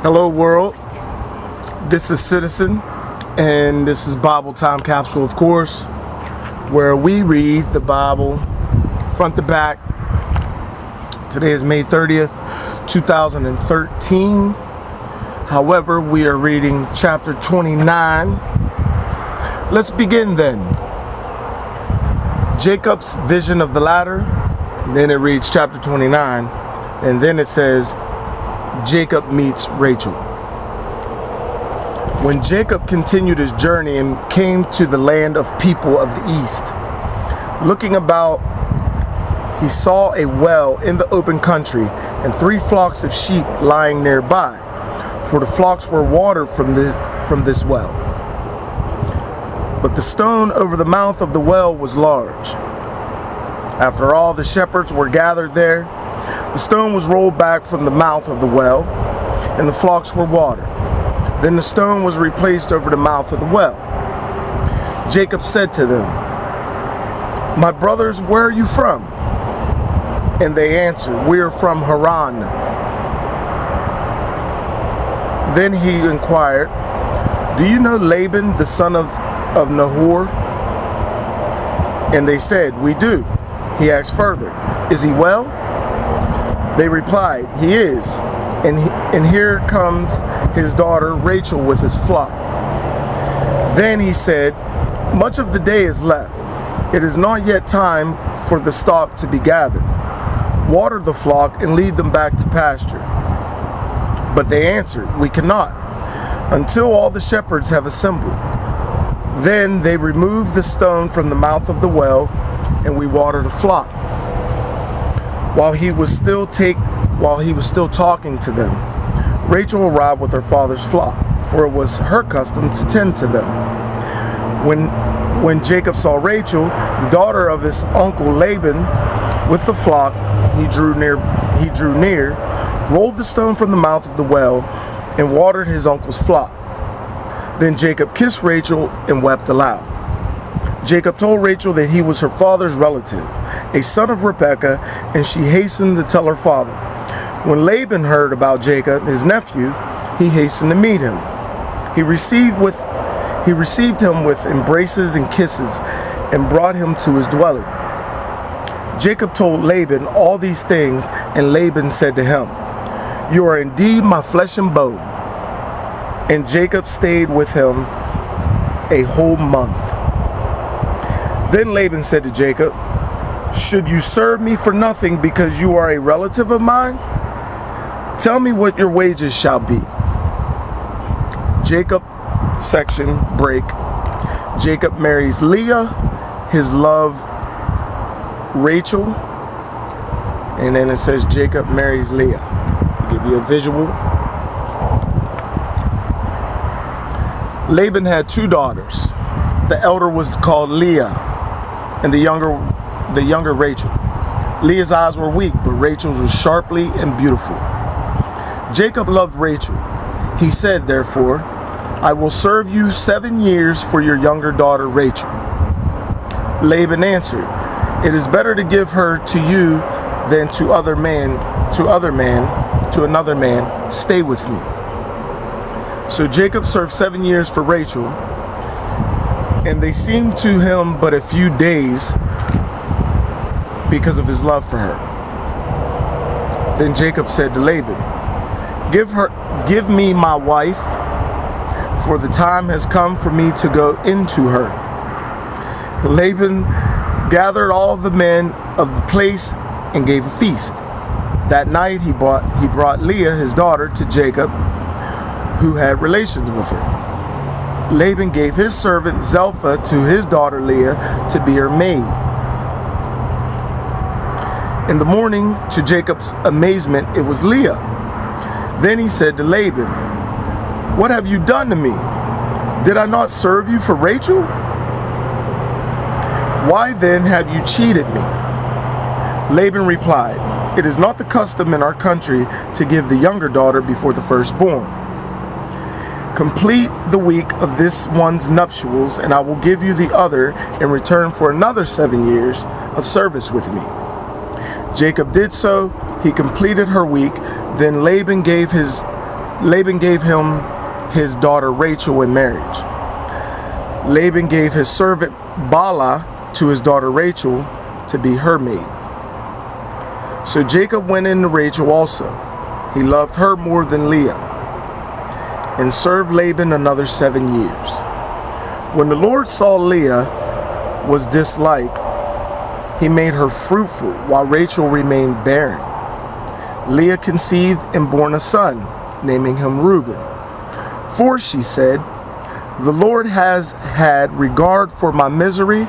Hello world, this is Citizen, and this is Bible Time Capsule, of course, where we read the Bible front to back. Today is May 30th, 2013. However, we are reading chapter 29. Let's begin then. Jacob's vision of the ladder. Then it reads chapter 29, and then it says Jacob meets Rachel. When Jacob continued his journey and came to the land of people of the east, looking about, he saw a well in the open country and 3 flocks of sheep lying nearby, for the flocks were watered from this well. But the stone over the mouth of the well was large. After all the shepherds were gathered there, the stone was rolled back from the mouth of the well, and the flocks were watered. Then the stone was replaced over the mouth of the well. Jacob said to them, "My brothers, where are you from?" And they answered, "We are from Haran." Then he inquired, "Do you know Laban, the son of Nahor?" And they said, "We do." He asked further, "Is he well?" They replied, "He is, and here comes his daughter Rachel with his flock." Then he said, "Much of the day is left. It is not yet time for the stock to be gathered. Water the flock and lead them back to pasture." But they answered, "We cannot, until all the shepherds have assembled." Then they removed the stone from the mouth of the well, and we watered the flock. While he was still talking to them, Rachel arrived with her father's flock, for it was her custom to tend to them. When Jacob saw Rachel, the daughter of his uncle Laban, with the flock, he drew near, rolled the stone from the mouth of the well, and watered his uncle's flock. Then Jacob kissed Rachel and wept aloud. Jacob told Rachel that he was her father's relative, a son of Rebekah, and she hastened to tell her father. When Laban heard about Jacob, his nephew, he hastened to meet him. He received him with embraces and kisses and brought him to his dwelling. Jacob told Laban all these things, and Laban said to him, "You are indeed my flesh and bone." And Jacob stayed with him a whole month. Then Laban said to Jacob, "Should you serve me for nothing because you are a relative of mine? Tell me what your wages shall be." Jacob section break. Jacob marries Leah, his love Rachel, and then it says Jacob marries Leah. I'll give you a visual. Laban had 2 daughters. The elder was called Leah, and the younger Rachel. Leah's eyes were weak, but Rachel's was sharply and beautiful. Jacob loved Rachel. He said, therefore, "I will serve you 7 years for your younger daughter Rachel." Laban answered, "It is better to give her to you than to another man. Stay with me." So Jacob served 7 years for Rachel, and they seemed to him but a few days because of his love for her. Then Jacob said to Laban, Give me my wife, for the time has come for me to go into her." Laban gathered all the men of the place and gave a feast. That night he brought Leah, his daughter, to Jacob, who had relations with her. Laban gave his servant Zilpah to his daughter Leah to be her maid. In the morning, to Jacob's amazement, it was Leah. Then he said to Laban, "What have you done to me? Did I not serve you for Rachel? Why then have you cheated me?" Laban replied, "It is not the custom in our country to give the younger daughter before the firstborn. Complete the week of this one's nuptials, and I will give you the other in return for another 7 years of service with me." Jacob did so. He completed her week. Then Laban gave his Laban gave him his daughter Rachel in marriage. Laban gave his servant Bala to his daughter Rachel to be her maid. So Jacob went in to Rachel also. He loved her more than Leah, and served Laban another 7 years. When the Lord saw Leah was disliked, he made her fruitful, while Rachel remained barren. Leah conceived and bore a son, naming him Reuben. For she said, "The Lord has had regard for my misery.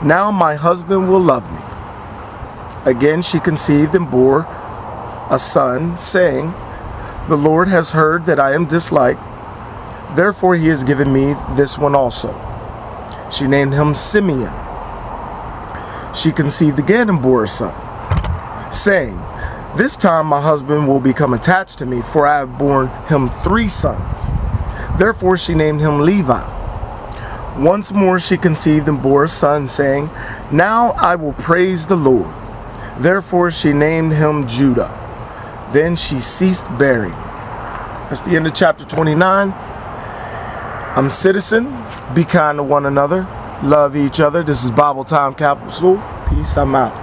Now my husband will love me." Again she conceived and bore a son, saying, "The Lord has heard that I am disliked. Therefore he has given me this one also." She named him Simeon. She conceived again and bore a son, saying, "This time my husband will become attached to me, for I have borne him 3 sons." Therefore she named him Levi. Once more she conceived and bore a son, saying, "Now I will praise the Lord." Therefore she named him Judah. Then she ceased bearing. That's the end of chapter 29. I'm Citizen. Be kind to one another. Love each other. This is Bible Time Capsule. Peace. I'm out.